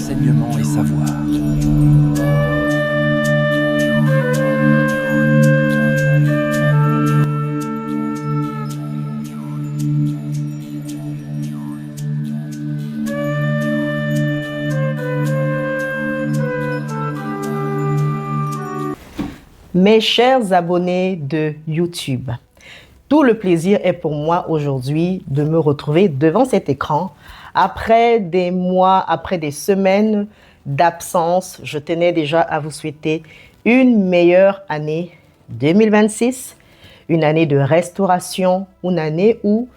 enseignement et savoir. Mes chers abonnés de YouTube, tout le plaisir est pour moi aujourd'hui de me retrouver devant cet écran. Après des mois, après des semaines d'absence, je tenais déjà à vous souhaiter une meilleure année 2026, une année de restauration, une année où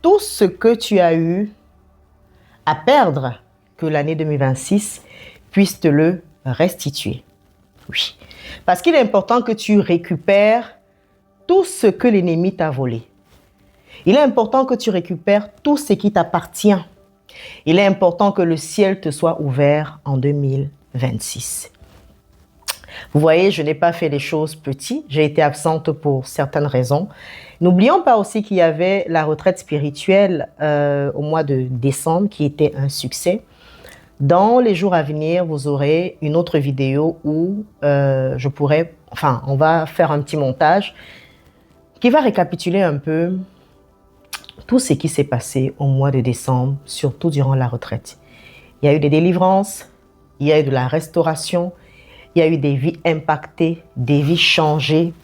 tout ce que tu as eu à perdre, que l'année 2026 puisse te le restituer. Oui, parce qu'il est important que tu récupères tout ce que l'ennemi t'a volé. Il est important que tu récupères tout ce qui t'appartient. Il est important que le ciel te soit ouvert en 2026. Vous voyez, je n'ai pas fait les choses petites. J'ai été absente pour certaines raisons. N'oublions pas aussi qu'il y avait la retraite spirituelle au mois de décembre qui était un succès. Dans les jours à venir, vous aurez une autre vidéo où on va faire un petit montage qui va récapituler un peu tout ce qui s'est passé au mois de décembre, surtout durant la retraite. Il y a eu des délivrances, il y a eu de la restauration, il y a eu des vies impactées, des vies changées,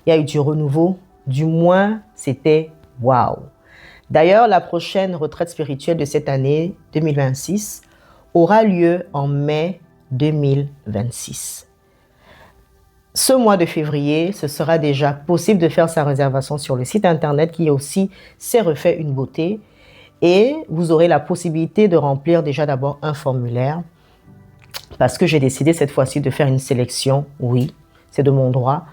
il y a eu du renouveau, du moins c'était waouh. D'ailleurs, la prochaine retraite spirituelle de cette année 2026 aura lieu en mai 2026. Ce mois de février, ce sera déjà possible de faire sa réservation sur le site internet qui aussi s'est refait une beauté et vous aurez la possibilité de remplir déjà d'abord un formulaire parce que j'ai décidé cette fois-ci de faire une sélection, oui, c'est de mon droit.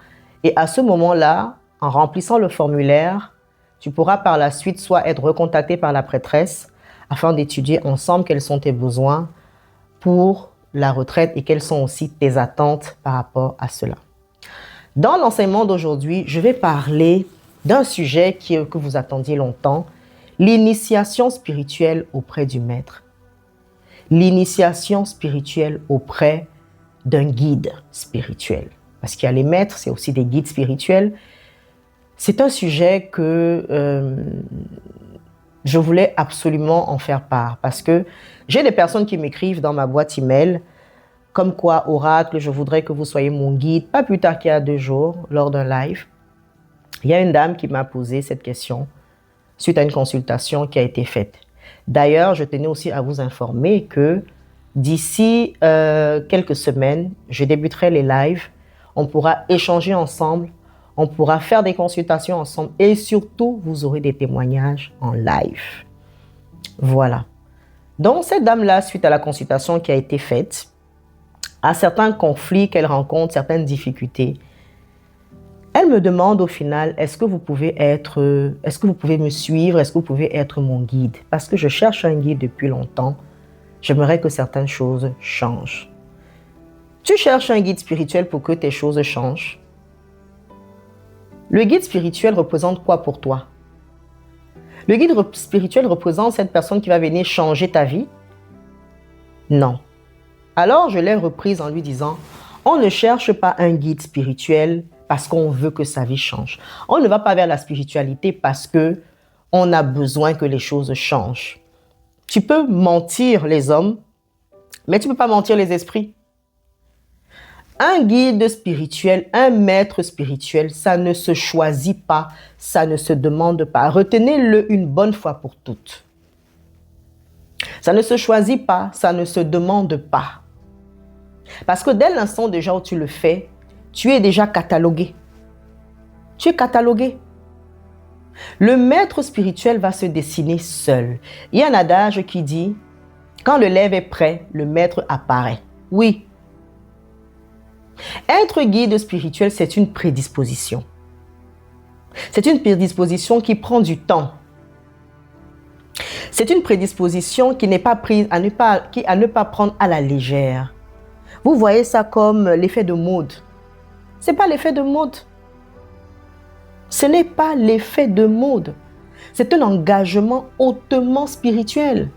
Et à ce moment-là, en remplissant le formulaire, tu pourras par la suite soit être recontacté par la prêtresse afin d'étudier ensemble quels sont tes besoins pour la retraite et quelles sont aussi tes attentes par rapport à cela. Dans l'enseignement d'aujourd'hui, je vais parler d'un sujet que vous attendiez longtemps, l'initiation spirituelle auprès du maître. L'initiation spirituelle auprès d'un guide spirituel. Parce qu'il y a les maîtres, c'est aussi des guides spirituels. C'est un sujet que je voulais absolument en faire part parce que j'ai des personnes qui m'écrivent dans ma boîte email comme quoi, Oracle, je voudrais que vous soyez mon guide. Pas plus tard qu'il y a 2 jours, lors d'un live, il y a une dame qui m'a posé cette question suite à une consultation qui a été faite. D'ailleurs, je tenais aussi à vous informer que d'ici quelques semaines, je débuterai les lives. On pourra échanger ensemble, on pourra faire des consultations ensemble et surtout, vous aurez des témoignages en live. Voilà. Donc, cette dame-là, suite à la consultation qui a été faite, à certains conflits qu'elle rencontre, certaines difficultés, elle me demande au final, est-ce que vous pouvez me suivre, est-ce que vous pouvez être mon guide? Parce que je cherche un guide depuis longtemps, j'aimerais que certaines choses changent. Tu cherches un guide spirituel pour que tes choses changent? Le guide spirituel représente quoi pour toi? Le guide spirituel représente cette personne qui va venir changer ta vie? Non. Alors, je l'ai reprise en lui disant, on ne cherche pas un guide spirituel parce qu'on veut que sa vie change. On ne va pas vers la spiritualité parce qu'on a besoin que les choses changent. Tu peux mentir les hommes, mais tu ne peux pas mentir les esprits. Un guide spirituel, un maître spirituel, ça ne se choisit pas, ça ne se demande pas. Retenez-le une bonne fois pour toutes. Ça ne se choisit pas, ça ne se demande pas. Parce que dès l'instant déjà où tu le fais, tu es déjà catalogué. Tu es catalogué. Le maître spirituel va se dessiner seul. Il y a un adage qui dit, quand le lève est prêt, le maître apparaît. Oui. Être guide spirituel, c'est une prédisposition. C'est une prédisposition qui prend du temps. C'est une prédisposition qui n'est pas prise à ne pas prendre à la légère. Vous voyez ça comme l'effet de mode. Ce n'est pas l'effet de mode. Ce n'est pas l'effet de mode. C'est un engagement hautement spirituel.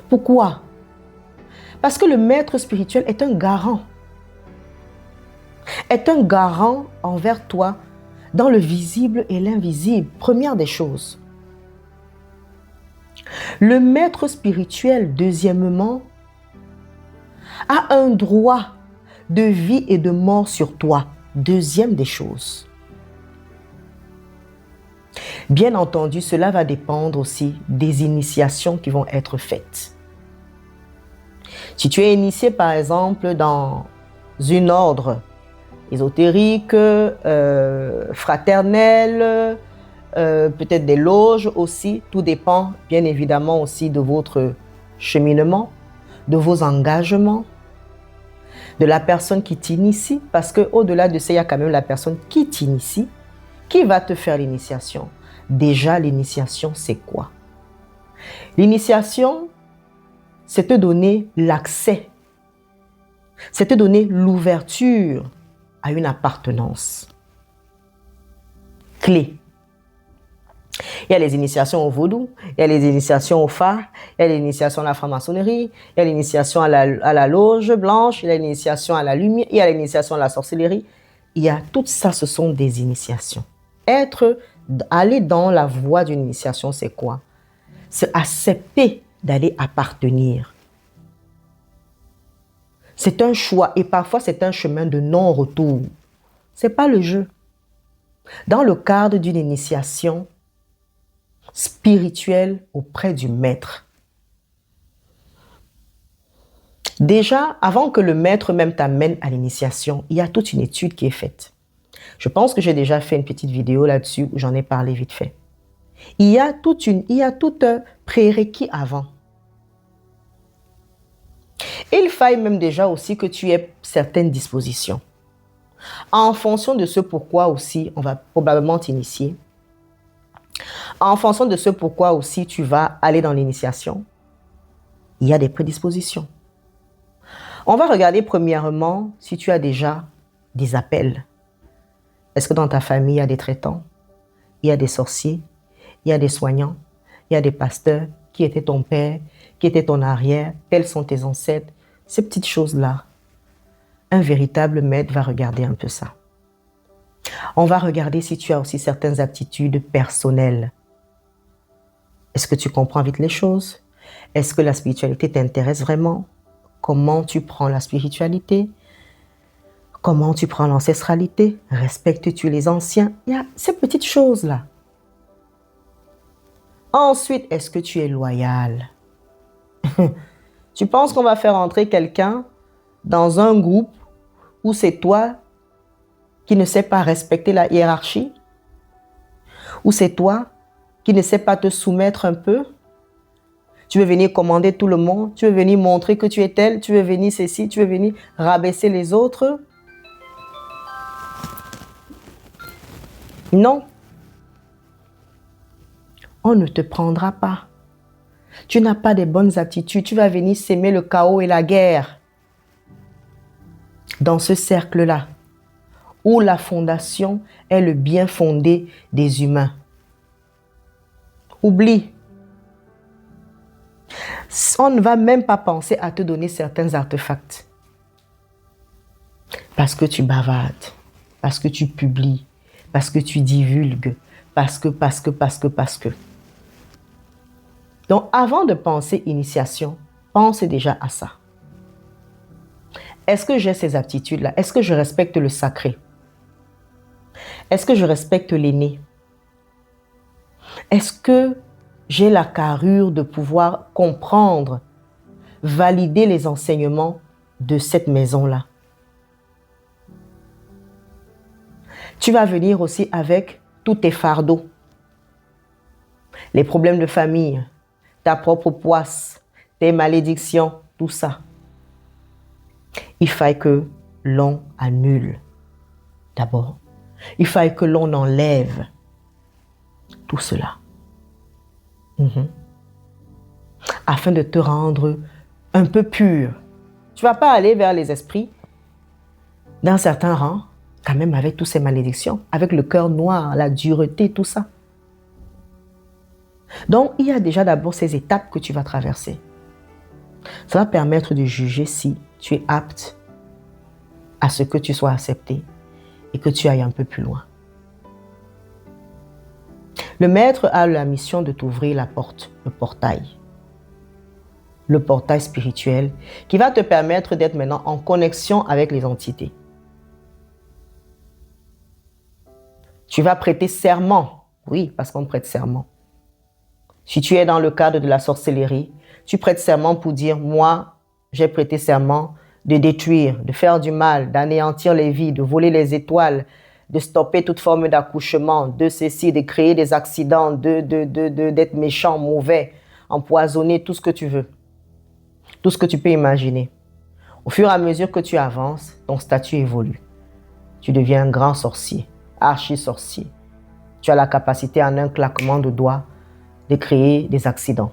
Pourquoi? Parce que le maître spirituel est un garant. Est un garant envers toi dans le visible et l'invisible. Première des choses. Le maître spirituel, deuxièmement, a un droit de vie et de mort sur toi. Deuxième des choses. Bien entendu, cela va dépendre aussi des initiations qui vont être faites. Si tu es initié, par exemple, dans une ordre ésotérique, fraternelle, peut-être des loges aussi, tout dépend bien évidemment aussi de votre cheminement, de vos engagements, de la personne qui t'initie, parce qu'au-delà de ça, il y a quand même la personne qui t'initie, qui va te faire l'initiation. Déjà, l'initiation, c'est quoi? L'initiation, c'est te donner l'accès, c'est te donner l'ouverture à une appartenance clé. Il y a les initiations au vaudou, il y a les initiations au phare, il y a l'initiation à la franc-maçonnerie, il y a l'initiation à la loge blanche, il y a l'initiation à la lumière, il y a l'initiation à la sorcellerie. Il y a tout ça, ce sont des initiations. Aller dans la voie d'une initiation, c'est quoi? C'est accepter d'aller appartenir. C'est un choix et parfois c'est un chemin de non-retour. Ce n'est pas le jeu. Dans le cadre d'une initiation spirituelle auprès du maître, déjà, avant que le maître même t'amène à l'initiation, il y a toute une étude qui est faite. Je pense que j'ai déjà fait une petite vidéo là-dessus où j'en ai parlé vite fait. Il y a tout un prérequis avant. Il faille même déjà aussi que tu aies certaines dispositions. En fonction de ce pourquoi aussi, on va probablement t'initier. En fonction de ce pourquoi aussi tu vas aller dans l'initiation, il y a des prédispositions. On va regarder premièrement si tu as déjà des appels. Est-ce que dans ta famille, il y a des traitants? Il y a des sorciers? Il y a des soignants? Il y a des pasteurs? Qui était ton père? Qui était ton arrière? Quels sont tes ancêtres? Ces petites choses-là. Un véritable maître va regarder un peu ça. On va regarder si tu as aussi certaines aptitudes personnelles. Est-ce que tu comprends vite les choses? Est-ce que la spiritualité t'intéresse vraiment? Comment tu prends la spiritualité? Comment tu prends l'ancestralité? Respectes-tu les anciens? Il y a ces petites choses-là. Ensuite, est-ce que tu es loyal? Tu penses qu'on va faire entrer quelqu'un dans un groupe où c'est toi qui ne sais pas respecter la hiérarchie? Ou c'est toi qui ne sais pas te soumettre un peu? Tu veux venir commander tout le monde? Tu veux venir montrer que tu es tel? Tu veux venir ceci? Tu veux venir rabaisser les autres? Non. On ne te prendra pas. Tu n'as pas des bonnes attitudes. Tu vas venir s'aimer le chaos et la guerre. Dans ce cercle-là, où la fondation est le bien fondé des humains. Oublie. On ne va même pas penser à te donner certains artefacts. Parce que tu bavardes, parce que tu publies, parce que tu divulgues, parce que. Donc, avant de penser initiation, pense déjà à ça. Est-ce que j'ai ces aptitudes-là? Est-ce que je respecte le sacré? Est-ce que je respecte l'aîné? Est-ce que j'ai la carrure de pouvoir comprendre, valider les enseignements de cette maison-là? Tu vas venir aussi avec tous tes fardeaux, les problèmes de famille, ta propre poisse, tes malédictions, tout ça. Il faille que l'on annule d'abord. Il faille que l'on enlève tout cela. Afin de te rendre un peu pur. Tu ne vas pas aller vers les esprits d'un certain rang, quand même avec toutes ces malédictions, avec le cœur noir, la dureté, tout ça. Donc, il y a déjà d'abord ces étapes que tu vas traverser. Ça va permettre de juger si tu es apte à ce que tu sois accepté et que tu ailles un peu plus loin. Le maître a la mission de t'ouvrir la porte, le portail spirituel qui va te permettre d'être maintenant en connexion avec les entités. Tu vas prêter serment, oui, parce qu'on prête serment. Si tu es dans le cadre de la sorcellerie, tu prêtes serment pour dire, moi, j'ai prêté serment de détruire, de faire du mal, d'anéantir les vies, de voler les étoiles, de stopper toute forme d'accouchement, de ceci, de créer des accidents, d'être méchant, mauvais, empoisonner, tout ce que tu veux. Tout ce que tu peux imaginer. Au fur et à mesure que tu avances, ton statut évolue. Tu deviens un grand sorcier, archi-sorcier. Tu as la capacité en un claquement de doigts de créer des accidents.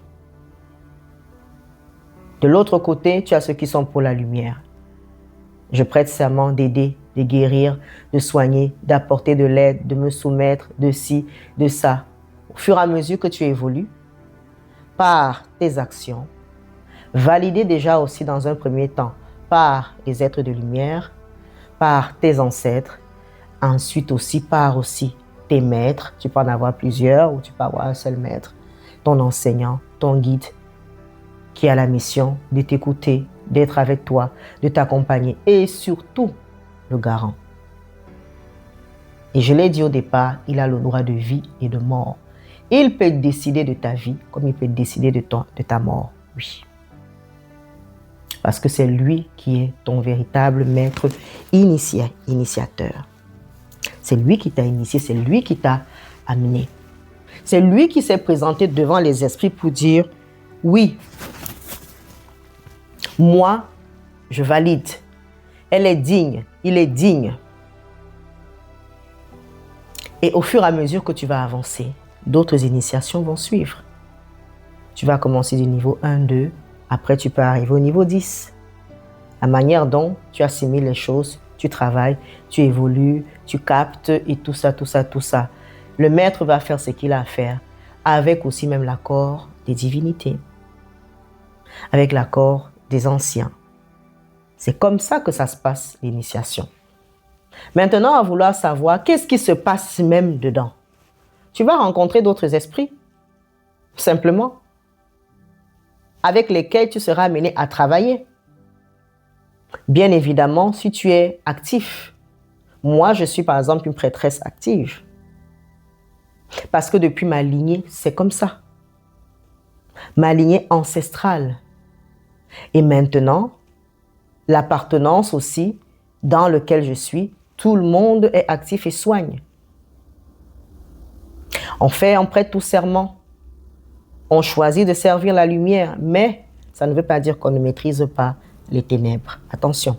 De l'autre côté, tu as ceux qui sont pour la lumière. Je prête serment d'aider, de guérir, de soigner, d'apporter de l'aide, de me soumettre, de ci, de ça. Au fur et à mesure que tu évolues, par tes actions, validé déjà aussi dans un premier temps par les êtres de lumière, par tes ancêtres, ensuite aussi par aussi tes maîtres, tu peux en avoir plusieurs ou tu peux avoir un seul maître, ton enseignant, ton guide qui a la mission de t'écouter, d'être avec toi, de t'accompagner et surtout le garant. Et je l'ai dit au départ, il a le droit de vie et de mort. Il peut décider de ta vie comme il peut décider de ta mort, oui. Parce que c'est lui qui est ton véritable maître initiateur. C'est lui qui t'a initié, c'est lui qui t'a amené. C'est lui qui s'est présenté devant les esprits pour dire, oui, moi, je valide. Elle est digne, il est digne. Et au fur et à mesure que tu vas avancer, d'autres initiations vont suivre. Tu vas commencer du niveau 1, 2, après tu peux arriver au niveau 10. La manière dont tu assimiles les choses, tu travailles, tu évolues, tu captes et tout ça. Le maître va faire ce qu'il a à faire, avec aussi même l'accord des divinités, avec l'accord des anciens. C'est comme ça que ça se passe, l'initiation. Maintenant, à vouloir savoir qu'est-ce qui se passe même dedans, tu vas rencontrer d'autres esprits, simplement, avec lesquels tu seras amené à travailler. Bien évidemment, si tu es actif. Moi, je suis par exemple une prêtresse active. Parce que depuis ma lignée, c'est comme ça. Ma lignée ancestrale. Et maintenant, l'appartenance aussi dans laquelle je suis, tout le monde est actif et soigne. On prête tout serment. On choisit de servir la lumière, mais ça ne veut pas dire qu'on ne maîtrise pas les ténèbres. Attention.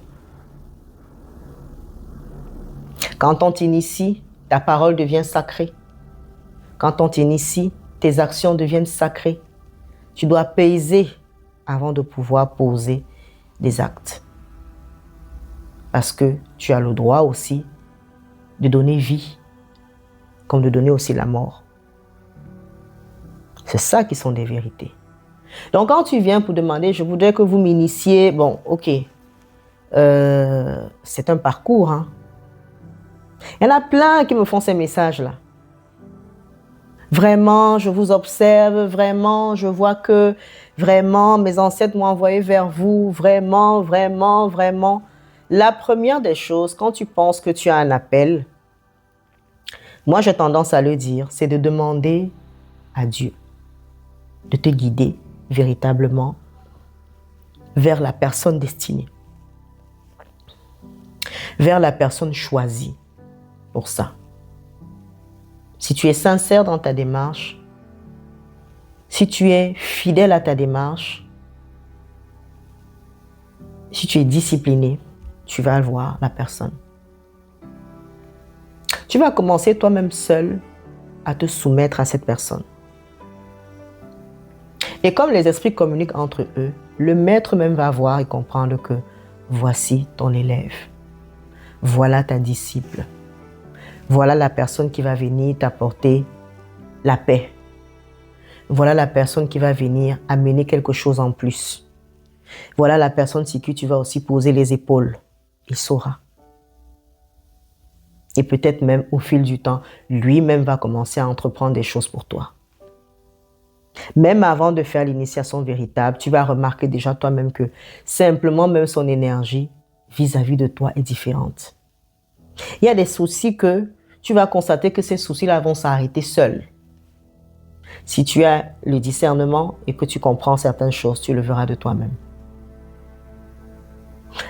Quand on t'initie, ta parole devient sacrée. Quand on t'initie, tes actions deviennent sacrées. Tu dois peser avant de pouvoir poser des actes. Parce que tu as le droit aussi de donner vie, comme de donner aussi la mort. C'est ça qui sont des vérités. Donc, quand tu viens pour demander, je voudrais que vous m'initiez, bon, ok, c'est un parcours. Hein. Il y en a plein qui me font ces messages-là. Vraiment, je vous observe, vraiment, je vois que, vraiment, mes ancêtres m'ont envoyé vers vous, vraiment. La première des choses, quand tu penses que tu as un appel, moi j'ai tendance à le dire, c'est de demander à Dieu de te guider véritablement vers la personne destinée, vers la personne choisie pour ça. Si tu es sincère dans ta démarche, si tu es fidèle à ta démarche, si tu es discipliné, tu vas voir la personne. Tu vas commencer toi-même seul à te soumettre à cette personne. Et comme les esprits communiquent entre eux, le maître même va voir et comprendre que voici ton élève. Voilà ta disciple. Voilà la personne qui va venir t'apporter la paix. Voilà la personne qui va venir amener quelque chose en plus. Voilà la personne sur qui tu vas aussi poser les épaules. Il saura. Et peut-être même au fil du temps, lui-même va commencer à entreprendre des choses pour toi. Même avant de faire l'initiation véritable, tu vas remarquer déjà toi-même que simplement même son énergie vis-à-vis de toi est différente. Il y a des soucis que tu vas constater que ces soucis-là vont s'arrêter seuls. Si tu as le discernement et que tu comprends certaines choses, tu le verras de toi-même.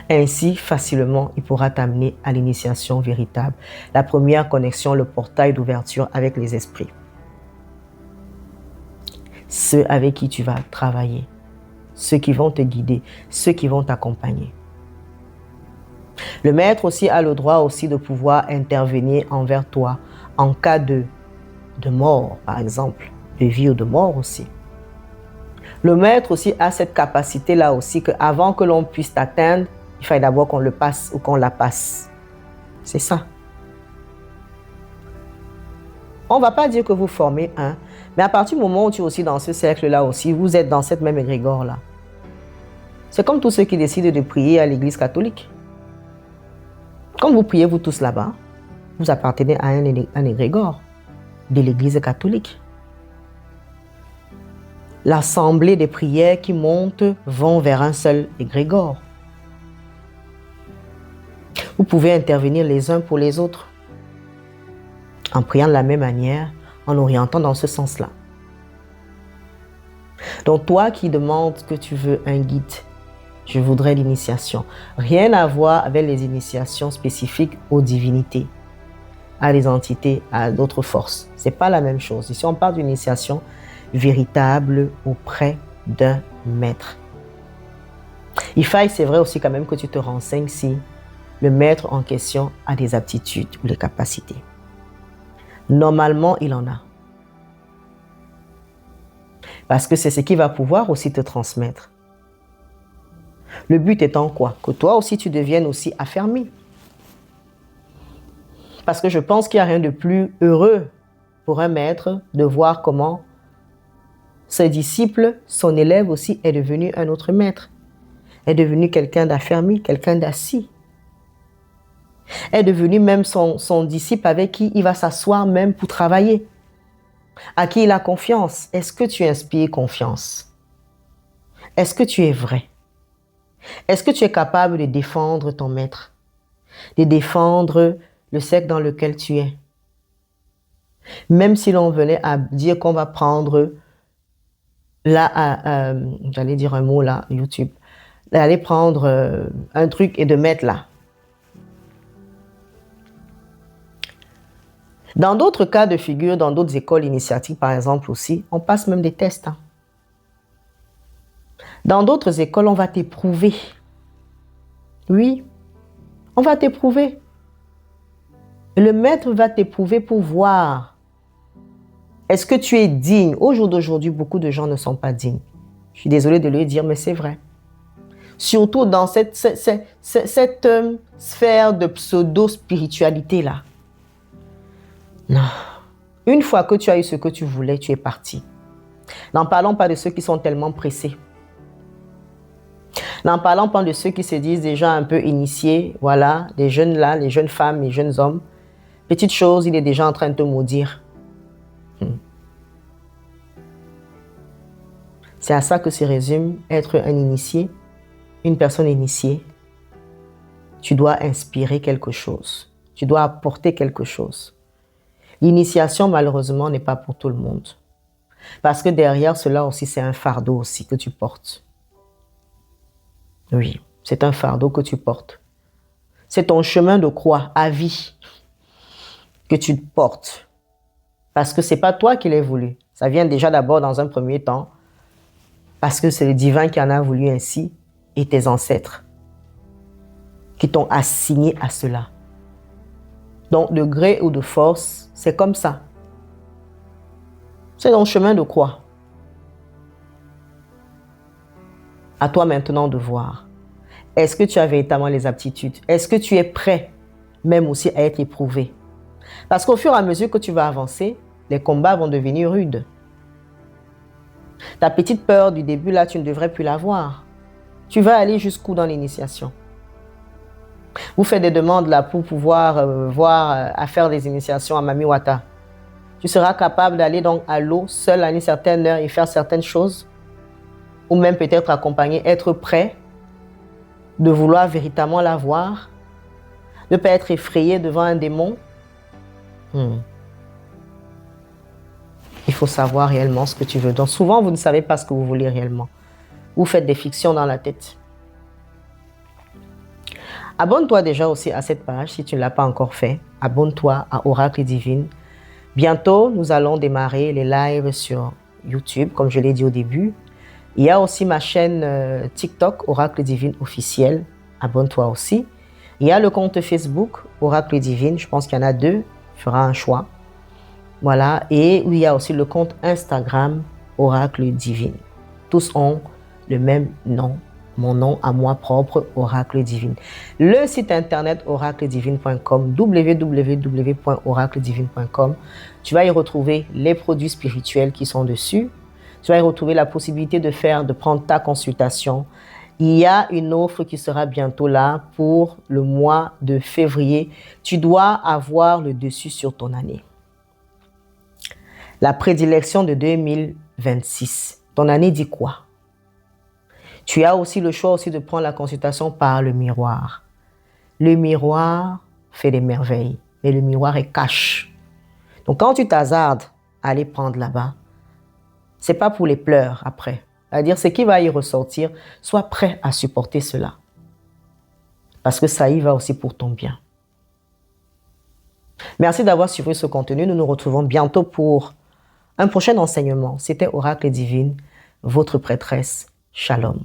Ainsi, facilement, il pourra t'amener à l'initiation véritable. La première connexion, le portail d'ouverture avec les esprits. Ceux avec qui tu vas travailler, ceux qui vont te guider, ceux qui vont t'accompagner. Le maître aussi a le droit aussi de pouvoir intervenir envers toi en cas de mort, par exemple, de vie ou de mort aussi. Le maître aussi a cette capacité-là aussi qu'avant que l'on puisse t'atteindre, il fallait d'abord qu'on le passe ou qu'on la passe. C'est ça. On ne va pas dire que vous formez un, mais à partir du moment où tu es aussi dans ce cercle-là aussi, vous êtes dans cette même égrégore-là. C'est comme tous ceux qui décident de prier à l'église catholique. Quand vous priez, vous tous là-bas, vous appartenez à un égrégore de l'église catholique. L'assemblée des prières qui montent vont vers un seul égrégore. Vous pouvez intervenir les uns pour les autres en priant de la même manière, en orientant dans ce sens-là. Donc toi qui demandes que tu veux un guide, je voudrais l'initiation. Rien à voir avec les initiations spécifiques aux divinités, à des entités, à d'autres forces. Ce n'est pas la même chose. Ici, on parle d'une initiation véritable auprès d'un maître. Il faille, c'est vrai aussi quand même que tu te renseignes si le maître en question a des aptitudes ou des capacités. Normalement, il en a. Parce que c'est ce qui va pouvoir aussi te transmettre. Le but étant quoi? Que toi aussi tu deviennes aussi affermi. Parce que je pense qu'il n'y a rien de plus heureux pour un maître de voir comment ses disciples, son élève aussi, est devenu un autre maître. Est devenu quelqu'un d'affermi, quelqu'un d'assis. Est devenu même son disciple avec qui il va s'asseoir même pour travailler. À qui il a confiance. Est-ce que tu inspires confiance? Est-ce que tu es vrai? Est-ce que tu es capable de défendre ton maître? De défendre le cercle dans lequel tu es? Même si l'on venait à dire qu'on va prendre, là, j'allais dire un mot là, YouTube, d'aller prendre un truc et de mettre là. Dans d'autres cas de figure, dans d'autres écoles initiatiques par exemple aussi, on passe même des tests. Dans d'autres écoles, on va t'éprouver. Oui, on va t'éprouver. Le maître va t'éprouver pour voir. Est-ce que tu es digne? Au jour d'aujourd'hui, beaucoup de gens ne sont pas dignes. Je suis désolée de le dire, mais c'est vrai. Surtout dans cette sphère de pseudo-spiritualité-là. Non. Une fois que tu as eu ce que tu voulais, tu es parti. N'en parlons pas de ceux qui sont tellement pressés. N'en parlons pas de ceux qui se disent déjà un peu initiés. Voilà, les jeunes là, les jeunes femmes, les jeunes hommes. Petite chose, il est déjà en train de te maudire. C'est à ça que se résume être un initié, une personne initiée. Tu dois inspirer quelque chose. Tu dois apporter quelque chose. L'initiation, malheureusement, n'est pas pour tout le monde. Parce que derrière cela aussi, c'est un fardeau aussi que tu portes. Oui, c'est un fardeau que tu portes. C'est ton chemin de croix à vie que tu portes. Parce que ce n'est pas toi qui l'as voulu. Ça vient déjà d'abord dans un premier temps. Parce que c'est le divin qui en a voulu ainsi et tes ancêtres qui t'ont assigné à cela. Donc, de gré ou de force, c'est comme ça. C'est ton chemin de croix. À toi maintenant de voir. Est-ce que tu as véritablement les aptitudes? Est-ce que tu es prêt même aussi à être éprouvé? Parce qu'au fur et à mesure que tu vas avancer, les combats vont devenir rudes. Ta petite peur du début là, tu ne devrais plus l'avoir. Tu vas aller jusqu'où dans l'initiation? Vous faites des demandes là pour pouvoir à faire des initiations à Mami Wata. Tu seras capable d'aller donc à l'eau seul à une certaine heure et faire certaines choses? Ou même peut-être accompagner, être prêt, de vouloir véritablement la voir, ne pas être effrayé devant un démon? Il faut savoir réellement ce que tu veux. Donc souvent, vous ne savez pas ce que vous voulez réellement. Vous faites des fictions dans la tête. Abonne-toi déjà aussi à cette page si tu ne l'as pas encore fait. Abonne-toi à Oracle Divine. Bientôt, nous allons démarrer les lives sur YouTube, comme je l'ai dit au début. Il y a aussi ma chaîne TikTok, Oracle Divine officielle. Abonne-toi aussi. Il y a le compte Facebook, Oracle Divine. Je pense qu'il y en a deux. Tu feras un choix. Voilà. Et il y a aussi le compte Instagram, Oracle Divine. Tous ont le même nom. Mon nom à moi propre, Oracle Divine. Le site internet oracledivine.com, www.oracledivine.com. Tu vas y retrouver les produits spirituels qui sont dessus. Tu vas y retrouver la possibilité de prendre ta consultation. Il y a une offre qui sera bientôt là pour le mois de février. Tu dois avoir le dessus sur ton année. La prédilection de 2026. Ton année dit quoi? Tu as aussi le choix aussi de prendre la consultation par le miroir. Le miroir fait des merveilles, mais le miroir est cache. Donc quand tu t'hasardes à aller prendre là-bas, c'est pas pour les pleurs après. C'est-à-dire ce qui va y ressortir, sois prêt à supporter cela. Parce que ça y va aussi pour ton bien. Merci d'avoir suivi ce contenu. Nous nous retrouvons bientôt pour un prochain enseignement. C'était Oracle Divine, votre prêtresse. Shalom.